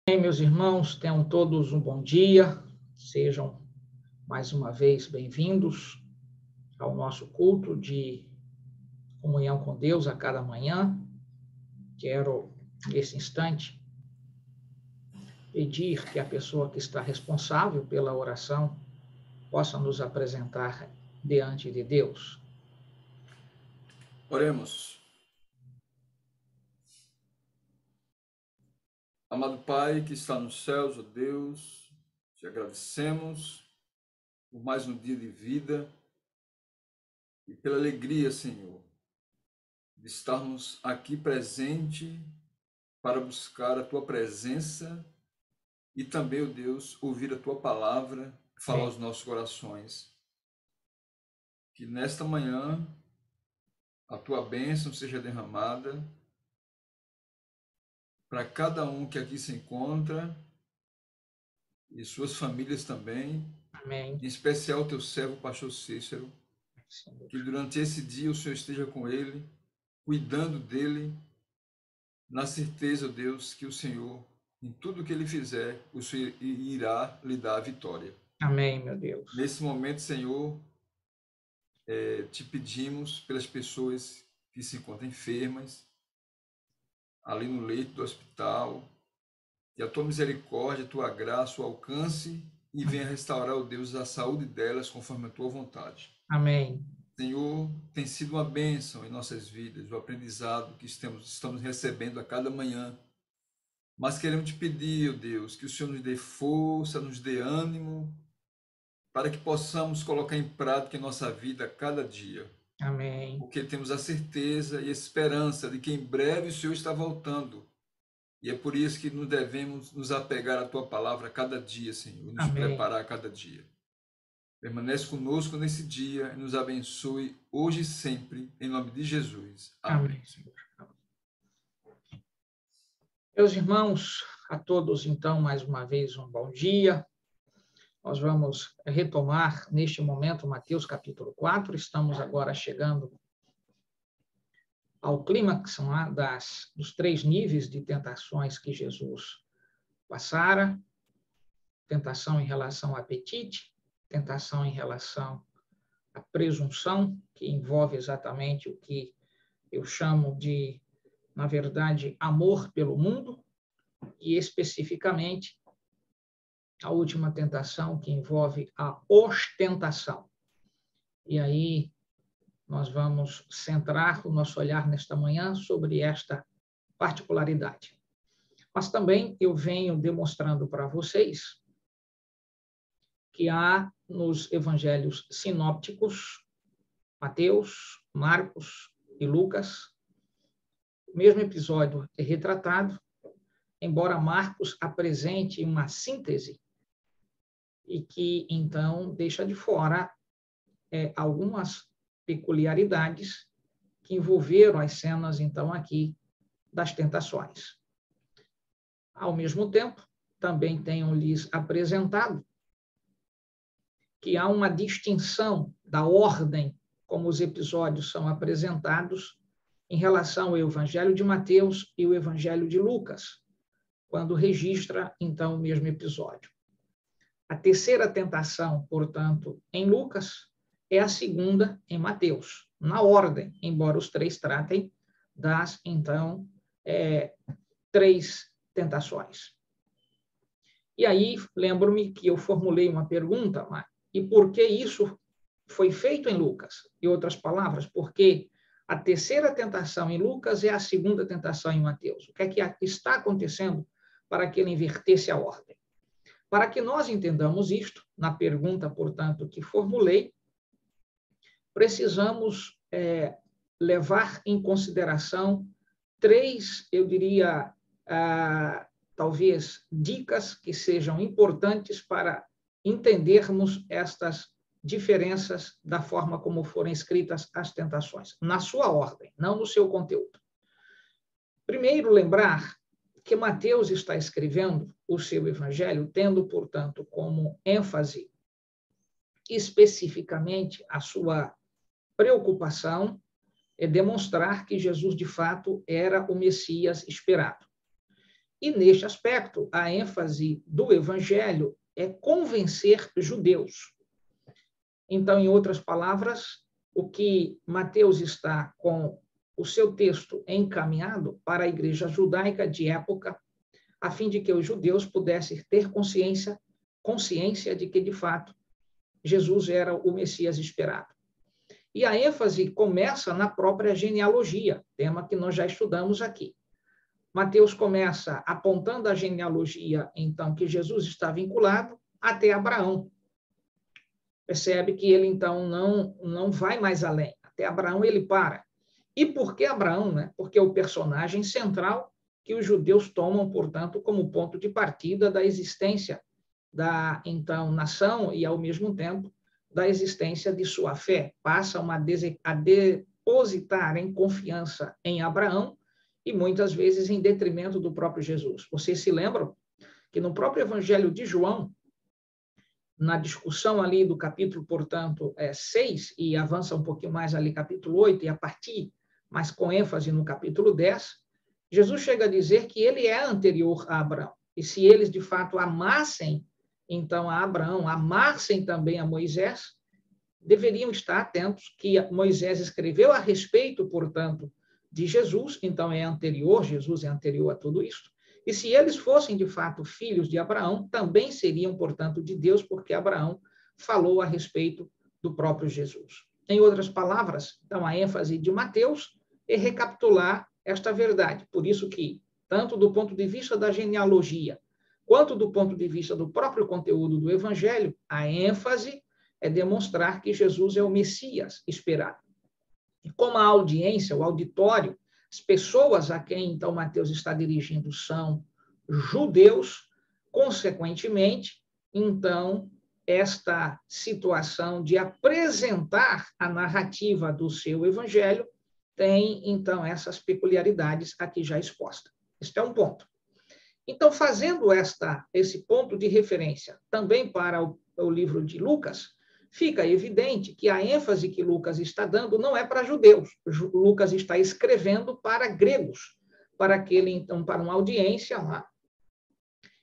Bem, meus irmãos, tenham todos um bom dia, sejam mais uma vez bem-vindos ao nosso culto de comunhão com Deus a cada manhã. Quero, nesse instante, pedir que a pessoa que está responsável pela oração possa nos apresentar diante de Deus. Oremos. Amado Pai que está nos céus, ó Deus, te agradecemos por mais um dia de vida e pela alegria, Senhor, de estarmos aqui presente para buscar a Tua presença e também, ó Deus, ouvir a Tua palavra, falar aos nossos corações. Que nesta manhã a Tua bênção seja derramada para cada um que aqui se encontra e suas famílias também. Amém. Em especial o teu servo, pastor Cícero, que durante esse dia o Senhor esteja com ele, cuidando dele, na certeza, Deus, que o Senhor, em tudo que ele fizer, o Senhor irá lhe dar a vitória. Amém, meu Deus. Nesse momento, Senhor, te pedimos pelas pessoas que se encontram enfermas, ali no leito do hospital, que a tua misericórdia, a tua graça o alcance e venha restaurar, ó Deus, a saúde delas conforme a tua vontade. Amém. Senhor, tem sido uma bênção em nossas vidas, o aprendizado que estamos recebendo a cada manhã. Mas queremos te pedir, ó Deus, que o Senhor nos dê força, nos dê ânimo, para que possamos colocar em prática em nossa vida a cada dia. Amém. Porque temos a certeza e a esperança de que em breve o Senhor está voltando. E é por isso que nos devemos nos apegar à tua palavra a cada dia, Senhor, nos preparar a cada dia. Permanece conosco nesse dia e nos abençoe hoje e sempre, em nome de Jesus. Amém. Meus irmãos, a todos, então, mais uma vez, um bom dia. Nós vamos retomar, neste momento, Mateus capítulo 4. Estamos agora chegando ao clímax dos 3 níveis de tentações que Jesus passara. Tentação em relação ao apetite, tentação em relação à presunção, que envolve exatamente o que eu chamo de, na verdade, amor pelo mundo, e especificamente a última tentação, que envolve a ostentação. E aí nós vamos centrar o nosso olhar nesta manhã sobre esta particularidade. Mas também eu venho demonstrando para vocês que há nos evangelhos sinópticos, Mateus, Marcos e Lucas, o mesmo episódio é retratado, embora Marcos apresente uma síntese e que, então, deixa de fora algumas peculiaridades que envolveram as cenas, então, aqui das tentações. Ao mesmo tempo, também tenho-lhes apresentado que há uma distinção da ordem como os episódios são apresentados em relação ao Evangelho de Mateus e o Evangelho de Lucas, quando registra, então, o mesmo episódio. A terceira tentação, portanto, em Lucas, é a segunda em Mateus, na ordem, embora os 3 tratem das, então, 3 tentações. E aí, lembro-me que eu formulei uma pergunta, e por que isso foi feito em Lucas? Em outras palavras, porque a terceira tentação em Lucas é a segunda tentação em Mateus. O que é que está acontecendo para que ele invertesse a ordem? Para que nós entendamos isto, na pergunta, portanto, que formulei, precisamos levar em consideração 3, eu diria, talvez, dicas que sejam importantes para entendermos estas diferenças da forma como foram escritas as tentações, na sua ordem, não no seu conteúdo. Primeiro, lembrar que Mateus está escrevendo o seu evangelho, tendo, portanto, como ênfase especificamente a sua preocupação é demonstrar que Jesus, de fato, era o Messias esperado. E, neste aspecto, a ênfase do Evangelho é convencer judeus. Então, em outras palavras, o que Mateus está com o seu texto encaminhado para a igreja judaica de época, a fim de que os judeus pudessem ter consciência de que, de fato, Jesus era o Messias esperado. E a ênfase começa na própria genealogia, tema que nós já estudamos aqui. Mateus começa apontando a genealogia, então, que Jesus está vinculado até Abraão. Percebe que ele, então, não vai mais além. Até Abraão ele para. E por que Abraão? Né? Porque é o personagem central que os judeus tomam, portanto, como ponto de partida da existência da, então, nação e, ao mesmo tempo, da existência de sua fé. Passam a depositar em confiança em Abraão e, muitas vezes, em detrimento do próprio Jesus. Vocês se lembram que no próprio Evangelho de João, na discussão ali do capítulo, portanto, 6, e avança um pouquinho mais ali, capítulo 8, e a partir, mas com ênfase no capítulo 10, Jesus chega a dizer que ele é anterior a Abraão. E se eles, de fato, amassem, então, a Abraão, amassem também a Moisés, deveriam estar atentos que Moisés escreveu a respeito, portanto, de Jesus, então é anterior, Jesus é anterior a tudo isso. E se eles fossem, de fato, filhos de Abraão, também seriam, portanto, de Deus, porque Abraão falou a respeito do próprio Jesus. Em outras palavras, então, a ênfase de Mateus é recapitular esta verdade. Por isso que, tanto do ponto de vista da genealogia, quanto do ponto de vista do próprio conteúdo do Evangelho, a ênfase é demonstrar que Jesus é o Messias esperado. E como a audiência, o auditório, as pessoas a quem, então, Mateus está dirigindo são judeus, consequentemente, então, esta situação de apresentar a narrativa do seu evangelho tem, então, essas peculiaridades aqui já expostas. Este é um ponto. Então, fazendo esse ponto de referência também para o livro de Lucas, fica evidente que a ênfase que Lucas está dando não é para judeus. Lucas está escrevendo para gregos, para aquele, então, para uma audiência lá,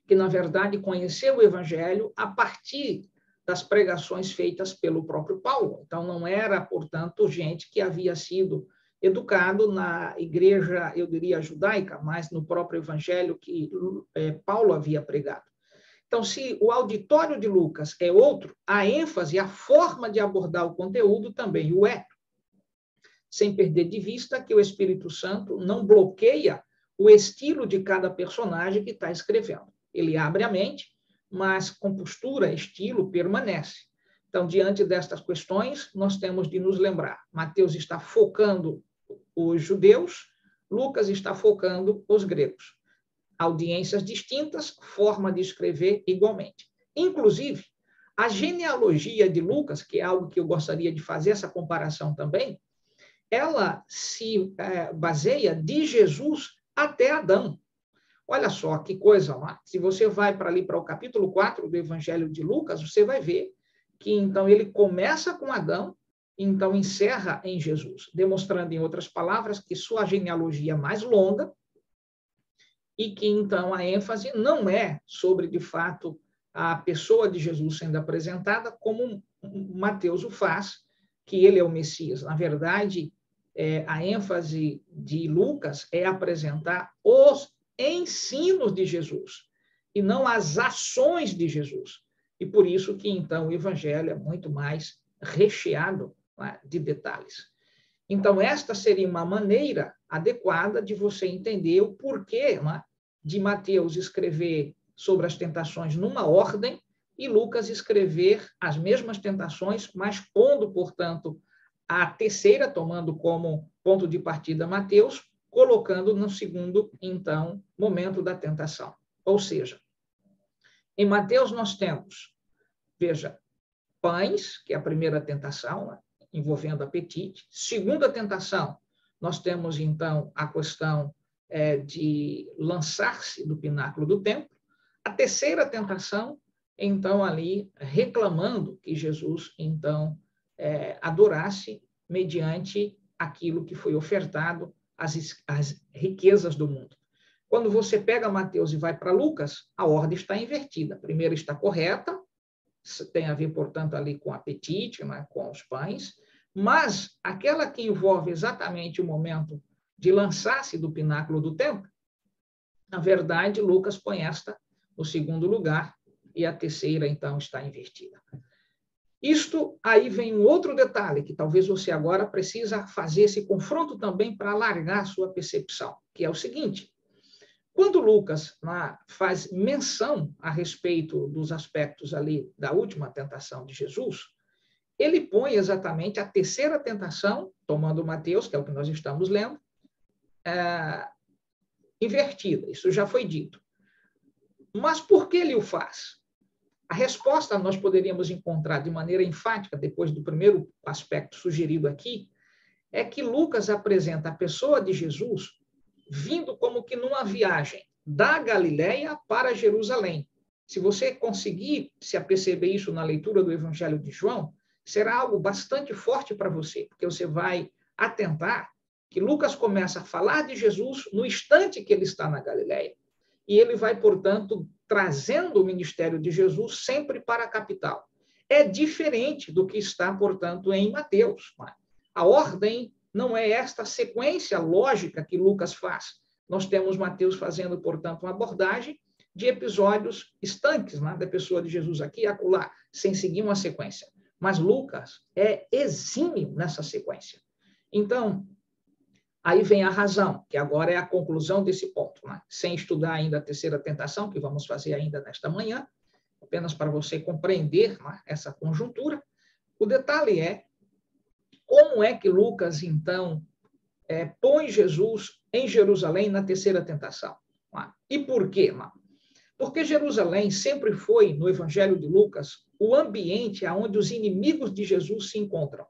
que, na verdade, conheceu o evangelho a partir das pregações feitas pelo próprio Paulo. Então, não era, portanto, gente que havia sido educado na igreja, eu diria, judaica, mas no próprio evangelho que Paulo havia pregado. Então, se o auditório de Lucas é outro, a ênfase, a forma de abordar o conteúdo também o é. Sem perder de vista que o Espírito Santo não bloqueia o estilo de cada personagem que está escrevendo. Ele abre a mente, mas compostura, estilo, permanece. Então, diante destas questões, nós temos de nos lembrar. Mateus está focando os judeus, Lucas está focando os gregos. Audiências distintas, forma de escrever igualmente. Inclusive, a genealogia de Lucas, que é algo que eu gostaria de fazer essa comparação também, ela se baseia de Jesus até Adão. Olha só que coisa lá. Se você vai para ali para o capítulo 4 do Evangelho de Lucas, você vai ver que então ele começa com Adão, então encerra em Jesus, demonstrando, em outras palavras, que sua genealogia é mais longa, e que, então, a ênfase não é sobre, de fato, a pessoa de Jesus sendo apresentada como Mateus o faz, que ele é o Messias. Na verdade, a ênfase de Lucas é apresentar os ensinos de Jesus, e não as ações de Jesus. E por isso que, então, o Evangelho é muito mais recheado, né, de detalhes. Então, esta seria uma maneira adequada de você entender o porquê, né, de Mateus escrever sobre as tentações numa ordem e Lucas escrever as mesmas tentações, mas pondo, portanto, a terceira, tomando como ponto de partida Mateus, colocando no segundo, então, momento da tentação. Ou seja, em Mateus nós temos, veja, pães, que é a primeira tentação, né, envolvendo apetite. Segunda tentação, nós temos, então, a questão de lançar-se do pináculo do templo. A terceira tentação, então, ali, reclamando que Jesus, então, adorasse mediante aquilo que foi ofertado, as riquezas do mundo. Quando você pega Mateus e vai para Lucas, a ordem está invertida. A primeira está correta, tem a ver, portanto, ali com o apetite, né, com os pães, mas aquela que envolve exatamente o momento de lançar-se do pináculo do templo, na verdade, Lucas põe esta no segundo lugar e a terceira, então, está invertida. Isto, aí vem um outro detalhe, que talvez você agora precisa fazer esse confronto também para alargar a sua percepção, que é o seguinte: quando Lucas faz menção a respeito dos aspectos ali da última tentação de Jesus, ele põe exatamente a terceira tentação, tomando Mateus, que é o que nós estamos lendo, invertida. Isso já foi dito. Mas por que ele o faz? A resposta nós poderíamos encontrar de maneira enfática, depois do primeiro aspecto sugerido aqui, é que Lucas apresenta a pessoa de Jesus vindo como que numa viagem da Galileia para Jerusalém. Se você conseguir se aperceber isso na leitura do Evangelho de João, será algo bastante forte para você, porque você vai atentar que Lucas começa a falar de Jesus no instante que ele está na Galileia. E ele vai, portanto, trazendo o ministério de Jesus sempre para a capital. É diferente do que está, portanto, em Mateus. A ordem não é esta sequência lógica que Lucas faz. Nós temos Mateus fazendo, portanto, uma abordagem de episódios estanques, né, da pessoa de Jesus aqui e acolá, sem seguir uma sequência. Mas Lucas é exímio nessa sequência. Então, aí vem a razão, que agora é a conclusão desse ponto, né? Sem estudar ainda a terceira tentação, que vamos fazer ainda nesta manhã, apenas para você compreender, né, essa conjuntura. O detalhe é como é que Lucas, então, põe Jesus em Jerusalém na terceira tentação. E por quê? Porque Jerusalém sempre foi, no Evangelho de Lucas, o ambiente onde os inimigos de Jesus se encontram.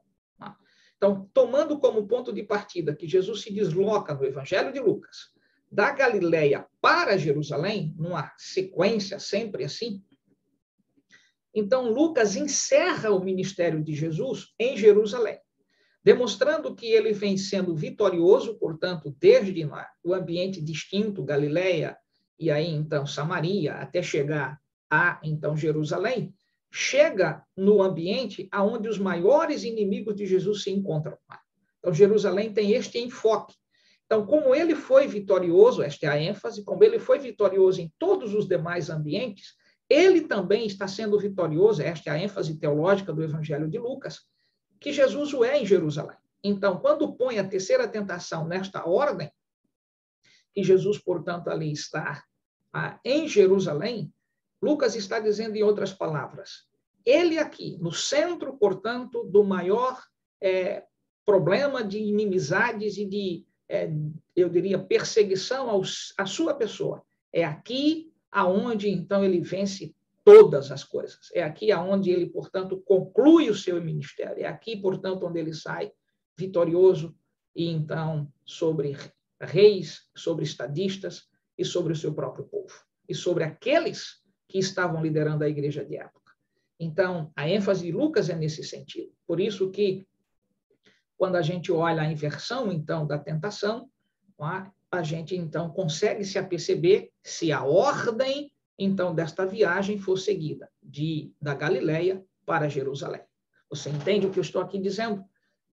Então, tomando como ponto de partida que Jesus se desloca no Evangelho de Lucas, da Galileia para Jerusalém, numa sequência sempre assim, então Lucas encerra o ministério de Jesus em Jerusalém, demonstrando que ele vem sendo vitorioso, portanto, desde o ambiente distinto, Galileia, e aí, então, Samaria, até chegar a, então, Jerusalém, chega no ambiente onde os maiores inimigos de Jesus se encontram. Então, Jerusalém tem este enfoque. Então, como ele foi vitorioso, esta é a ênfase, como ele foi vitorioso em todos os demais ambientes, ele também está sendo vitorioso, esta é a ênfase teológica do Evangelho de Lucas, que Jesus o é em Jerusalém. Então, quando põe a terceira tentação nesta ordem, que Jesus, portanto, ali está em Jerusalém, Lucas está dizendo, em outras palavras, ele aqui, no centro, portanto, do maior problema de inimizades e de, eu diria, perseguição à sua pessoa. É aqui aonde, então, ele vence todas as coisas. É aqui aonde ele, portanto, conclui o seu ministério. É aqui, portanto, onde ele sai vitorioso e, então, sobre reis, sobre estadistas e sobre o seu próprio povo. E sobre aqueles que estavam liderando a igreja de época. Então, a ênfase de Lucas é nesse sentido. Por isso que, quando a gente olha a inversão, então, da tentação, a gente, então, consegue se aperceber se a ordem, então, desta viagem for seguida da Galileia para Jerusalém. Você entende o que eu estou aqui dizendo?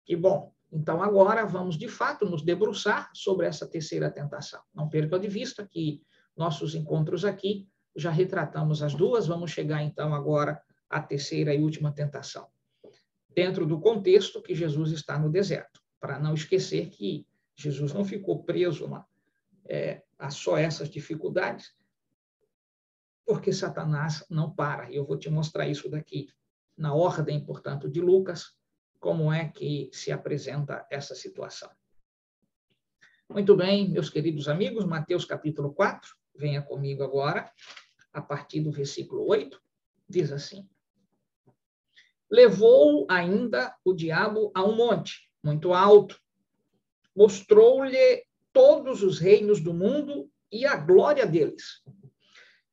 Que bom. Então, agora vamos, de fato, nos debruçar sobre essa terceira tentação. Não perca de vista que nossos encontros aqui já retratamos as duas, vamos chegar, então, agora à terceira e última tentação. Dentro do contexto que Jesus está no deserto, para não esquecer que Jesus não ficou preso a só essas dificuldades, porque Satanás não para. E eu vou te mostrar isso daqui, na ordem, portanto, de Lucas, como é que se apresenta essa situação. Muito bem, meus queridos amigos, Mateus capítulo 4, venha comigo agora, a partir do versículo 8, diz assim: levou ainda o diabo a um monte muito alto, mostrou-lhe todos os reinos do mundo e a glória deles.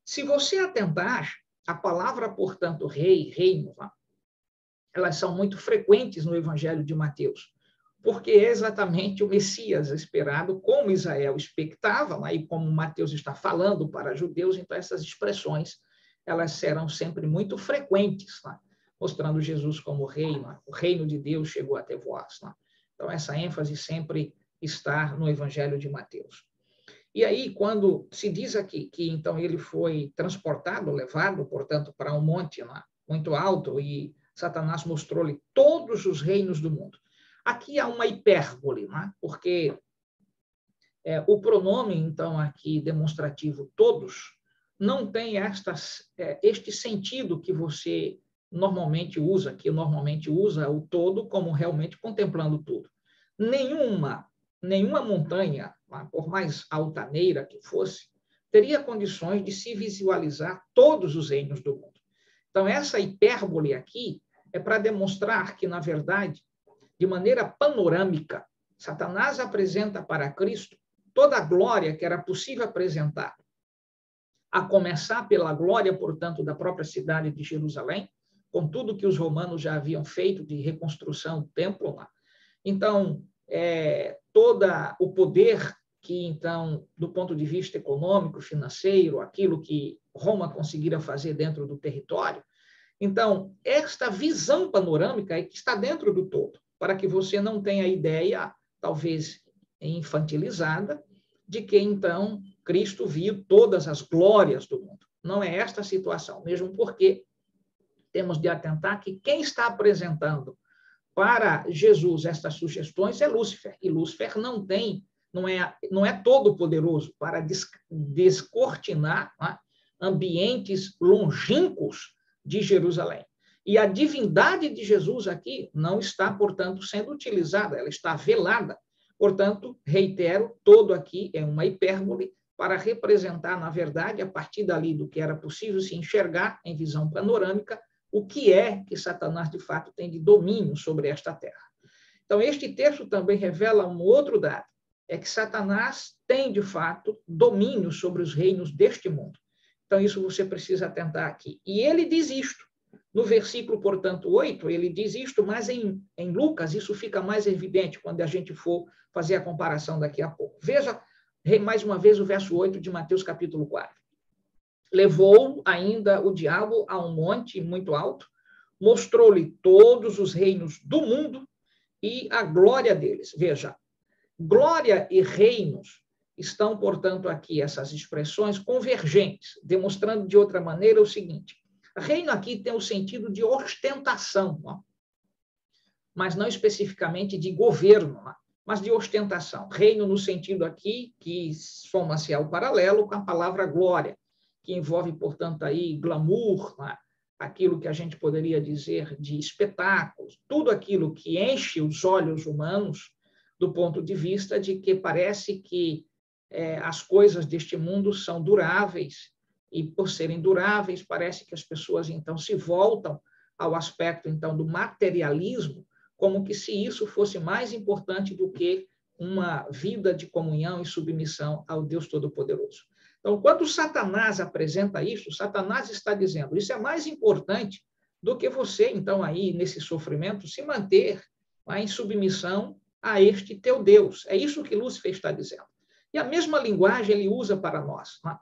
Se você atentar, a palavra, portanto, rei, reino, elas são muito frequentes no Evangelho de Mateus. porque é exatamente o Messias esperado, como Israel expectava, né? E como Mateus está falando para judeus, então essas expressões elas serão sempre muito frequentes, né? Mostrando Jesus como rei, né? O reino de Deus chegou até vós. Né? Então, essa ênfase sempre está no Evangelho de Mateus. E aí, quando se diz aqui que então ele foi transportado, levado, portanto, para um monte, né, muito alto, e Satanás mostrou-lhe todos os reinos do mundo. Aqui há uma hipérbole, né, porque o pronome, então, aqui demonstrativo todos, não tem este sentido que você normalmente usa, que normalmente usa o todo como realmente contemplando tudo. Nenhuma montanha, por mais altaneira que fosse, teria condições de se visualizar todos os reinos do mundo. Então, essa hipérbole aqui é para demonstrar que, na verdade, de maneira panorâmica, Satanás apresenta para Cristo toda a glória que era possível apresentar, a começar pela glória, portanto, da própria cidade de Jerusalém, com tudo que os romanos já haviam feito de reconstrução do templo lá. Então, todo o poder que, então, do ponto de vista econômico, financeiro, aquilo que Roma conseguira fazer dentro do território. Então, esta visão panorâmica é que está dentro do todo, para que você não tenha ideia, talvez infantilizada, de que, então, Cristo viu todas as glórias do mundo. Não é esta a situação, mesmo porque temos de atentar que quem está apresentando para Jesus estas sugestões é Lúcifer, e Lúcifer não é todo poderoso para descortinar, né, ambientes longínquos de Jerusalém. E a divindade de Jesus aqui não está, portanto, sendo utilizada, ela está velada. Portanto, reitero, todo aqui é uma hipérbole para representar, na verdade, a partir dali do que era possível se enxergar em visão panorâmica, o que é que Satanás, de fato, tem de domínio sobre esta terra. Então, este texto também revela um outro dado, é que Satanás tem, de fato, domínio sobre os reinos deste mundo. Então, isso você precisa atentar aqui. E ele diz isto. No versículo, portanto, 8, ele diz isto, mas em Lucas isso fica mais evidente quando a gente for fazer a comparação daqui a pouco. Veja, mais uma vez, o verso 8 de Mateus, capítulo 4. Levou ainda o diabo a um monte muito alto, mostrou-lhe todos os reinos do mundo e a glória deles. Veja, glória e reinos estão, portanto, aqui essas expressões convergentes, demonstrando de outra maneira o seguinte: reino aqui tem o sentido de ostentação, não? Mas não especificamente de governo, não? Mas de ostentação. Reino no sentido aqui que soma-se ao paralelo com a palavra glória, que envolve, portanto, aí glamour, não? Aquilo que a gente poderia dizer de espetáculos, tudo aquilo que enche os olhos humanos do ponto de vista de que parece que as coisas deste mundo são duráveis, e por serem duráveis, parece que as pessoas, então, se voltam ao aspecto, então, do materialismo, como que se isso fosse mais importante do que uma vida de comunhão e submissão ao Deus Todo-Poderoso. Então, quando Satanás apresenta isso, Satanás está dizendo, isso é mais importante do que você, então, aí, nesse sofrimento, se manter em submissão a este teu Deus. É isso que Lúcifer está dizendo. E a mesma linguagem ele usa para nós. Né?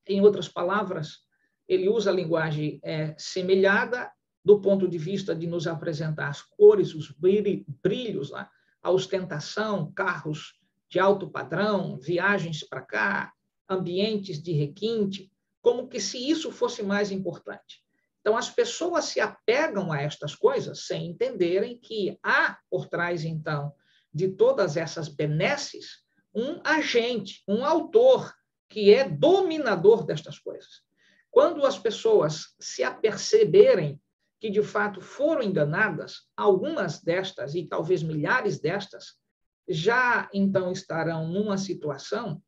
Em outras palavras, ele usa a linguagem semelhada do ponto de vista de nos apresentar as cores, os brilhos, né? A ostentação, carros de alto padrão, viagens para cá, ambientes de requinte, como que se isso fosse mais importante. Então, as pessoas se apegam a estas coisas sem entenderem que há por trás, então, de todas essas benesses, um agente, um autor que é dominador destas coisas. Quando as pessoas se aperceberem que, de fato, foram enganadas, algumas destas, e talvez milhares destas, já, então, estarão numa situação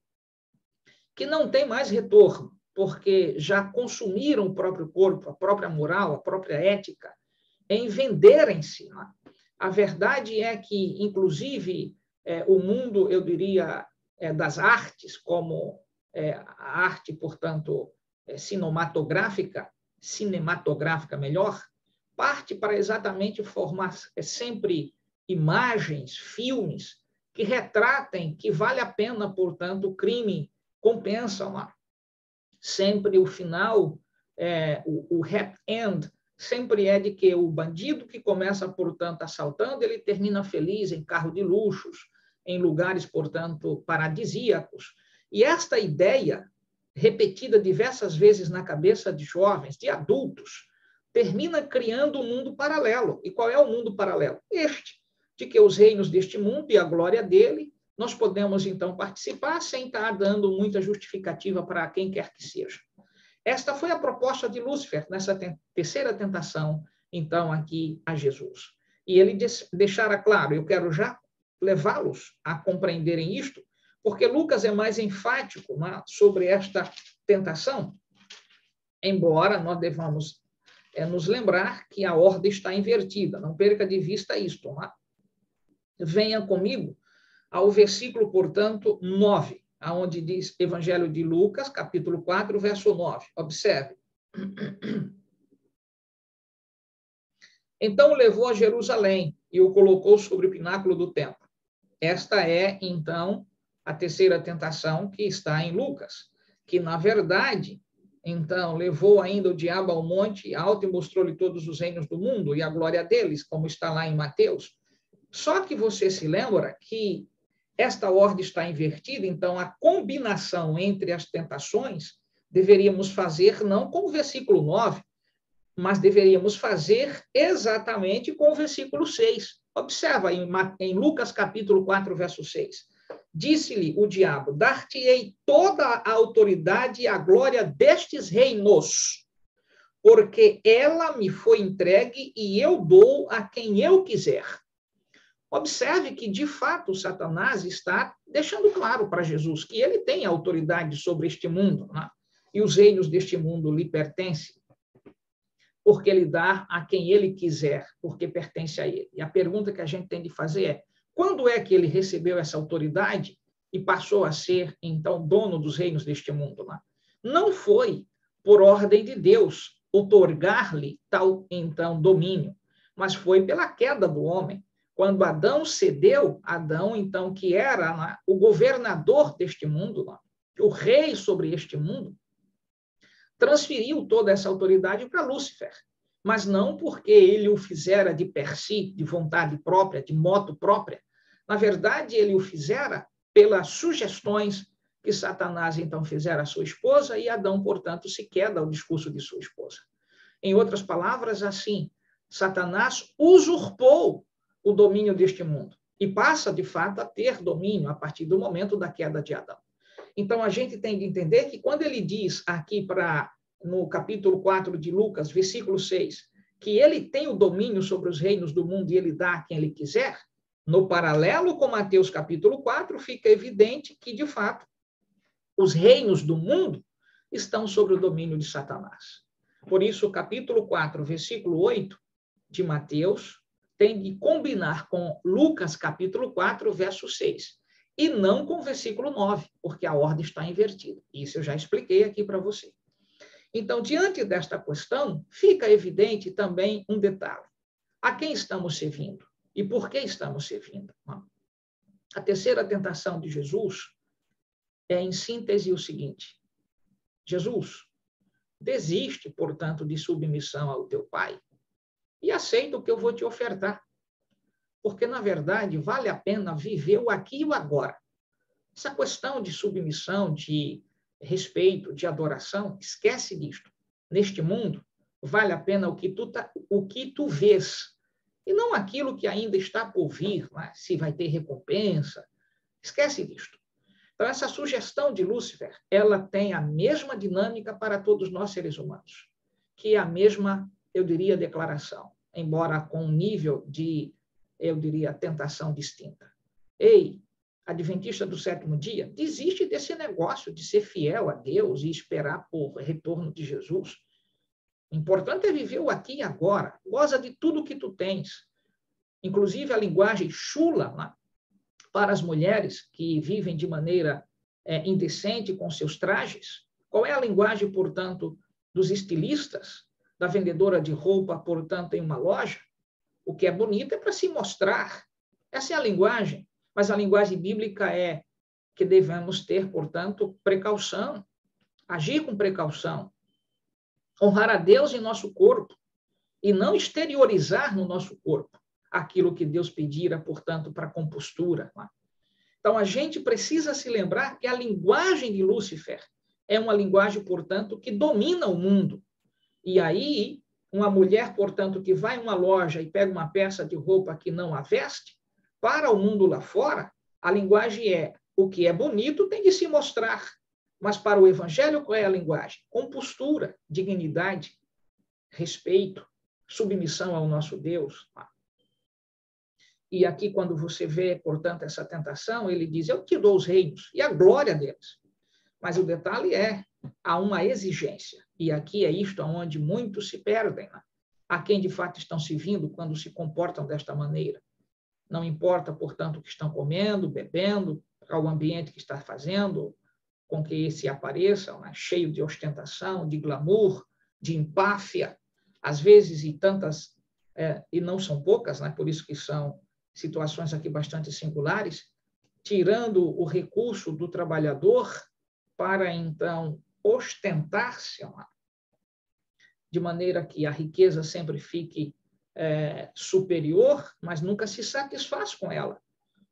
que não tem mais retorno, porque já consumiram o próprio corpo, a própria moral, a própria ética, em venderem-se. A verdade é que, inclusive, o mundo, eu diria, das artes, como a arte, portanto, cinematográfica melhor, parte para exatamente formar sempre imagens, filmes que retratem que vale a pena, portanto, o crime compensa lá. Sempre o final, o happy end, sempre é de que o bandido que começa, portanto, assaltando, ele termina feliz em carro de luxos, em lugares, portanto, paradisíacos. E esta ideia, repetida diversas vezes na cabeça de jovens, de adultos, termina criando um mundo paralelo. E qual é o mundo paralelo? Este, de que os reinos deste mundo e a glória dele, nós podemos, então, participar sem estar dando muita justificativa para quem quer que seja. Esta foi a proposta de Lúcifer nessa terceira tentação, então, aqui a Jesus. E ele deixara claro, eu quero já levá-los a compreenderem isto, porque Lucas é mais enfático, né, sobre esta tentação, embora nós devamos nos lembrar que a ordem está invertida. Não perca de vista isto. Né? Venha comigo ao versículo, portanto, 9, aonde diz Evangelho de Lucas, capítulo 4, verso 9. Observe. Então o levou a Jerusalém e o colocou sobre o pináculo do templo. Esta é, então, a terceira tentação que está em Lucas, que, na verdade, então, levou ainda o diabo ao monte alto e mostrou-lhe todos os reinos do mundo e a glória deles, como está lá em Mateus. Só que você se lembra que esta ordem está invertida, então a combinação entre as tentações deveríamos fazer não com o versículo 9, mas deveríamos fazer exatamente com o versículo 6. Observa em Lucas capítulo 4, verso 6. Disse-lhe o diabo, dar-te-ei toda a autoridade e a glória destes reinos, porque ela me foi entregue e eu dou a quem eu quiser. Observe que, de fato, Satanás está deixando claro para Jesus que ele tem autoridade sobre este mundo, né? E os reinos deste mundo lhe pertencem, porque ele dá a quem ele quiser, porque pertence a ele. E a pergunta que a gente tem de fazer é, quando é que ele recebeu essa autoridade e passou a ser, então, dono dos reinos deste mundo? Né? Não foi por ordem de Deus outorgar-lhe tal, então, domínio, mas foi pela queda do homem. Quando Adão cedeu, Adão, então, que era, né, o governador deste mundo, né, o rei sobre este mundo, transferiu toda essa autoridade para Lúcifer, mas não porque ele o fizera de per si, de vontade própria, de moto própria. Na verdade, ele o fizera pelas sugestões que Satanás, então, fizera à sua esposa e Adão, portanto, se queda ao discurso de sua esposa. Em outras palavras, assim, Satanás usurpou o domínio deste mundo e passa, de fato, a ter domínio a partir do momento da queda de Adão. Então, a gente tem de entender que quando ele diz aqui no capítulo 4 de Lucas, versículo 6, que ele tem o domínio sobre os reinos do mundo e ele dá a quem ele quiser, no paralelo com Mateus capítulo 4, fica evidente que, de fato, os reinos do mundo estão sob o domínio de Satanás. Por isso, o capítulo 4, versículo 8 de Mateus tem de combinar com Lucas capítulo 4, verso 6. E não com o versículo 9, porque a ordem está invertida. Isso eu já expliquei aqui para você. Então, diante desta questão, fica evidente também um detalhe. A quem estamos servindo? E por que estamos servindo? A terceira tentação de Jesus é, em síntese, o seguinte. Jesus, desiste, portanto, de submissão ao teu Pai e aceita o que eu vou te ofertar. Porque, na verdade, vale a pena viver o aqui e o agora. Essa questão de submissão, de respeito, de adoração, esquece disto. Neste mundo, vale a pena o que tu vês, e não aquilo que ainda está por vir, se vai ter recompensa. Esquece disto. Então, essa sugestão de Lúcifer, ela tem a mesma dinâmica para todos nós seres humanos, que é a mesma, eu diria, declaração, embora com um nível de, eu diria, tentação distinta. Ei, adventista do sétimo dia, desiste desse negócio de ser fiel a Deus e esperar por retorno de Jesus. O importante é viver o aqui e agora. Goza de tudo que tu tens. Inclusive a linguagem chula, né, para as mulheres que vivem de maneira indecente com seus trajes. Qual é a linguagem, portanto, dos estilistas, da vendedora de roupa, portanto, em uma loja? O que é bonito é para se mostrar, Essa é a linguagem, mas a linguagem bíblica é que devemos ter, portanto, precaução, agir com precaução, honrar a Deus em nosso corpo e não exteriorizar no nosso corpo aquilo que Deus pedira, portanto, para compostura. Então, a gente precisa se lembrar que a linguagem de Lúcifer é uma linguagem, portanto, que domina o mundo. E aí, uma mulher, portanto, que vai a uma loja e pega uma peça de roupa que não a veste, para o mundo lá fora, a linguagem é o que é bonito tem de se mostrar. Mas para o evangelho, qual é a linguagem? Compostura, dignidade, respeito, submissão ao nosso Deus. E aqui, quando você vê, portanto, essa tentação, ele diz, eu te dou os reinos e a glória deles. Mas o detalhe é, há uma exigência. E aqui é isto onde muitos se perdem. A quem, de fato, estão se vindo quando se comportam desta maneira. Não importa, portanto, o que estão comendo, bebendo, ao ambiente que está fazendo, com que esse apareça, cheio de ostentação, de glamour, de empáfia, às vezes, e tantas, e não são poucas, por isso que são situações aqui bastante singulares, tirando o recurso do trabalhador para, então, ostentar-se, de maneira que a riqueza sempre fique superior, mas nunca se satisfaz com ela,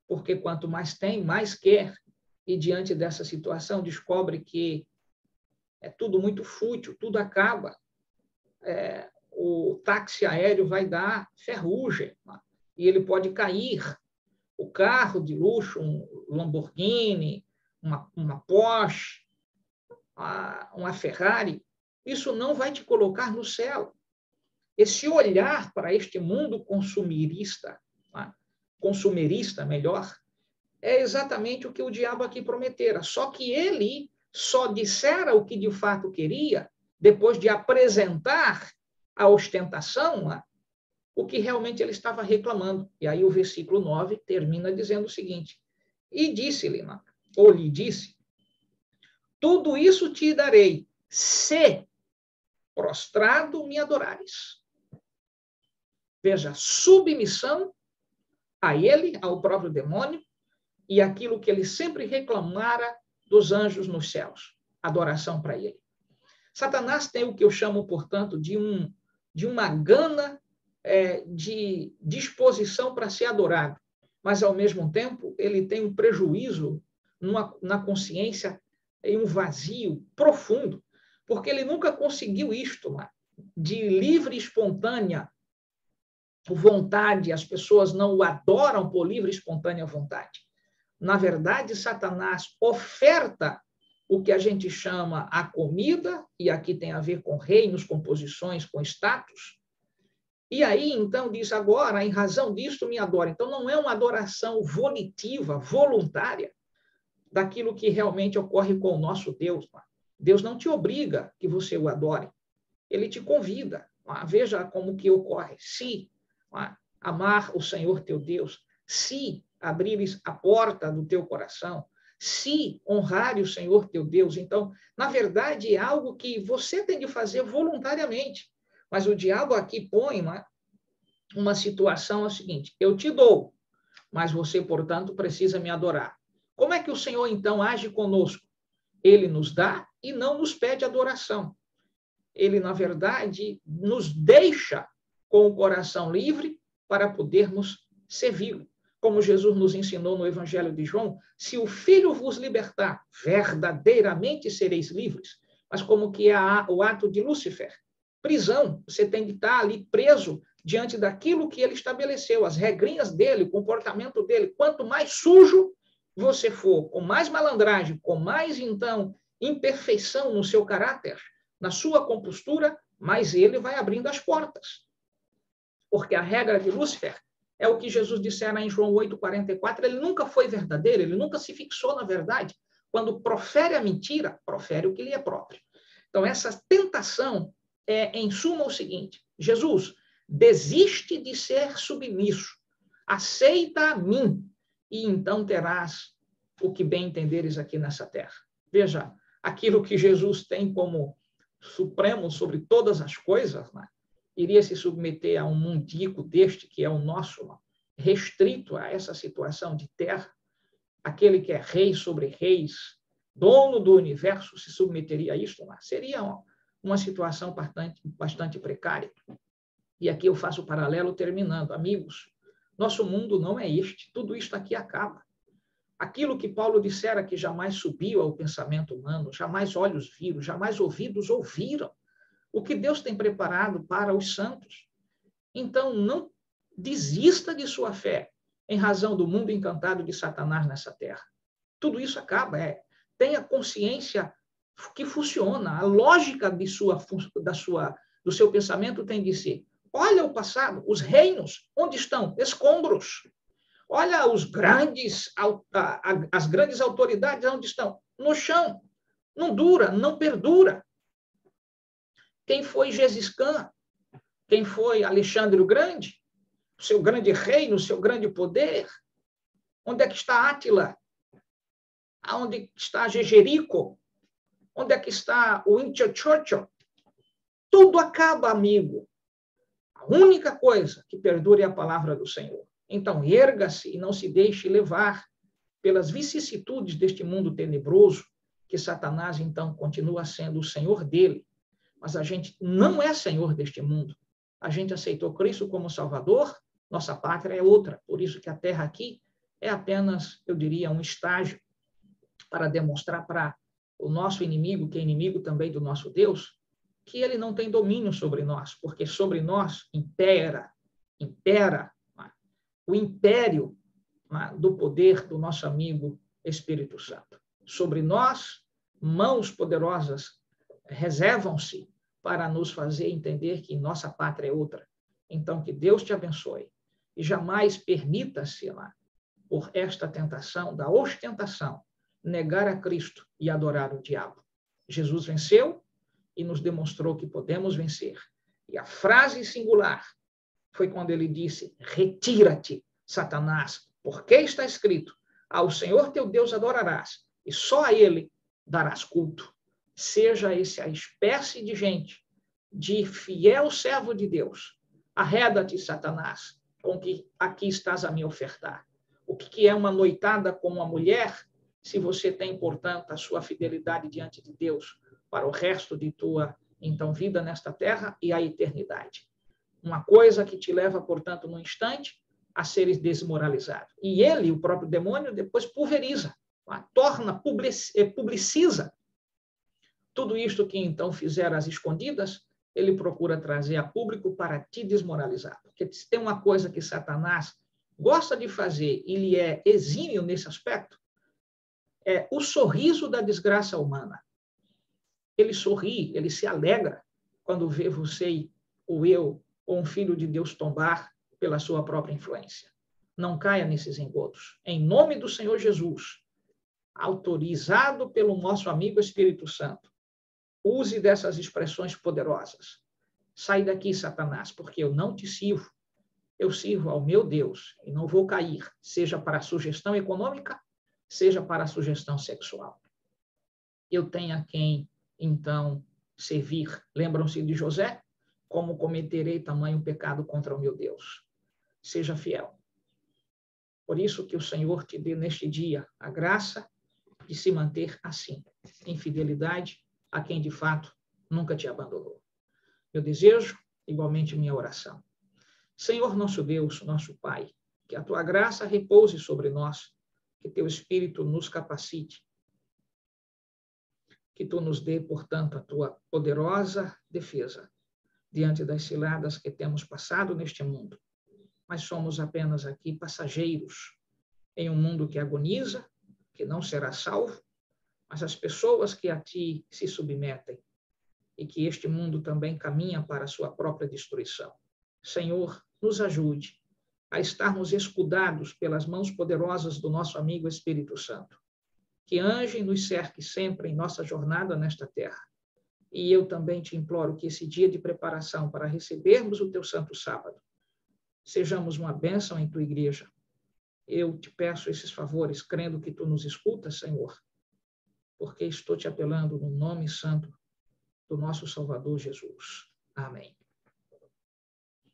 porque quanto mais tem, mais quer, e diante dessa situação descobre que é tudo muito fútil, tudo acaba. O táxi aéreo vai dar ferrugem, e ele pode cair. O carro de luxo, um Lamborghini, uma Porsche, uma Ferrari, isso não vai te colocar no céu. Esse olhar para este mundo consumerista, melhor, é exatamente o que o diabo aqui prometera. Só que ele só dissera o que de fato queria depois de apresentar a ostentação, o que realmente ele estava reclamando. E aí o versículo 9 termina dizendo o seguinte, e disse-lhe, ou lhe disse, tudo isso te darei, se prostrado me adorares. Veja, submissão a ele, ao próprio demônio, e aquilo que ele sempre reclamara dos anjos nos céus, adoração para ele. Satanás tem o que eu chamo, portanto, de uma gana de disposição para ser adorado, mas, ao mesmo tempo, ele tem um prejuízo na consciência e um vazio profundo, porque ele nunca conseguiu isto, de livre e espontânea vontade, as pessoas não o adoram por livre e espontânea vontade. Na verdade, Satanás oferta o que a gente chama a comida, e aqui tem a ver com reinos, com posições, com status. E aí, então, diz agora, em razão disto, me adora. Então, não é uma adoração volitiva, voluntária, daquilo que realmente ocorre com o nosso Deus. Deus não te obriga que você o adore. Ele te convida. Veja como que ocorre. Se amar o Senhor teu Deus, se abrires a porta do teu coração, se honrares o Senhor teu Deus. Então, na verdade, é algo que você tem de fazer voluntariamente. Mas o diabo aqui põe uma situação a seguinte, eu te dou, mas você, portanto, precisa me adorar. Como é que o Senhor, então, age conosco? Ele nos dá e não nos pede adoração. Ele, na verdade, nos deixa com o coração livre para podermos servi-lo. Como Jesus nos ensinou no Evangelho de João, se o Filho vos libertar, verdadeiramente sereis livres. Mas como que é o ato de Lúcifer? Prisão. Você tem de estar ali preso diante daquilo que ele estabeleceu, as regrinhas dele, o comportamento dele. Quanto mais sujo você for, com mais malandragem, com mais, então, imperfeição no seu caráter, na sua compostura, mais ele vai abrindo as portas. Porque a regra de Lúcifer é o que Jesus dissera em João 8,44, ele nunca foi verdadeiro, ele nunca se fixou na verdade. Quando profere a mentira, profere o que lhe é próprio. Então, essa tentação é, em suma, o seguinte, Jesus, desiste de ser submisso, aceita a mim, e então terás o que bem entenderes aqui nessa terra. Veja, aquilo que Jesus tem como supremo sobre todas as coisas, iria se submeter a um mundico deste, que é o nosso, restrito a essa situação de terra, aquele que é rei sobre reis, dono do universo, se submeteria a isto? Seria uma situação bastante precária. E aqui eu faço o paralelo terminando. Amigos, nosso mundo não é este. Tudo isto aqui acaba. Aquilo que Paulo dissera que jamais subiu ao pensamento humano, jamais olhos viram, jamais ouvidos ouviram. O que Deus tem preparado para os santos. Então, não desista de sua fé em razão do mundo encantado de Satanás nessa terra. Tudo isso acaba. Tenha consciência que funciona. A lógica do seu pensamento tem de ser: olha o passado, os reinos, onde estão? Escombros. Olha as grandes autoridades, onde estão? No chão. Não dura, não perdura. Quem foi Gengis Khan? Quem foi Alexandre o Grande? O seu grande reino, o seu grande poder? Onde é que está Átila? Onde está Gegerico? Onde é que está Winston Churchill? Tudo acaba, amigo. A única coisa que perdura é a palavra do Senhor. Então, erga-se e não se deixe levar pelas vicissitudes deste mundo tenebroso, que Satanás, então, continua sendo o senhor dele. Mas a gente não é senhor deste mundo. A gente aceitou Cristo como Salvador, nossa pátria é outra. Por isso que a terra aqui é apenas, eu diria, um estágio para demonstrar para o nosso inimigo, que é inimigo também do nosso Deus, que ele não tem domínio sobre nós, porque sobre nós impera o império do poder do nosso amigo Espírito Santo. Sobre nós, mãos poderosas reservam-se para nos fazer entender que nossa pátria é outra. Então, que Deus te abençoe e jamais permita-se por esta tentação da ostentação, negar a Cristo e adorar o diabo. Jesus venceu e nos demonstrou que podemos vencer. E a frase singular foi quando ele disse: retira-te, Satanás, porque está escrito: ao Senhor teu Deus adorarás, e só a ele darás culto. Seja esse a espécie de gente, de fiel servo de Deus. Arreda-te, Satanás, com que aqui estás a me ofertar. O que é uma noitada com uma mulher, se você tem, portanto, a sua fidelidade diante de Deus para o resto de tua, então, vida nesta terra e a eternidade. Uma coisa que te leva, portanto, num instante, a seres desmoralizado. E ele, o próprio demônio, depois pulveriza, torna, publiciza tudo isto que, então, fizer às escondidas, ele procura trazer a público para te desmoralizar. Porque se tem uma coisa que Satanás gosta de fazer, e ele é exímio nesse aspecto, é o sorriso da desgraça humana. Ele sorri, ele se alegra quando vê você ou eu ou um filho de Deus tombar pela sua própria influência. Não caia nesses engodos. Em nome do Senhor Jesus, autorizado pelo nosso amigo Espírito Santo, use dessas expressões poderosas. Sai daqui, Satanás, porque eu não te sirvo. Eu sirvo ao meu Deus e não vou cair, seja para a sugestão econômica, seja para a sugestão sexual. Eu tenho a quem, então, servir. Lembram-se de José? Como cometerei tamanho pecado contra o meu Deus? Seja fiel. Por isso que o Senhor te dê neste dia a graça de se manter assim, em fidelidade a quem de fato nunca te abandonou. Eu desejo, igualmente, minha oração. Senhor nosso Deus, nosso Pai, que a tua graça repouse sobre nós, que teu Espírito nos capacite, que tu nos dê, portanto, a tua poderosa defesa diante das ciladas que temos passado neste mundo. Mas somos apenas aqui passageiros em um mundo que agoniza, que não será salvo, mas as pessoas que a ti se submetem e que este mundo também caminha para a sua própria destruição. Senhor, nos ajude a estarmos escudados pelas mãos poderosas do nosso amigo Espírito Santo. Que anje e nos cerque sempre em nossa jornada nesta terra. E eu também te imploro que esse dia de preparação para recebermos o teu santo sábado, sejamos uma bênção em tua igreja. Eu te peço esses favores, crendo que tu nos escutas, Senhor, porque estou te apelando no nome santo do nosso Salvador Jesus. Amém.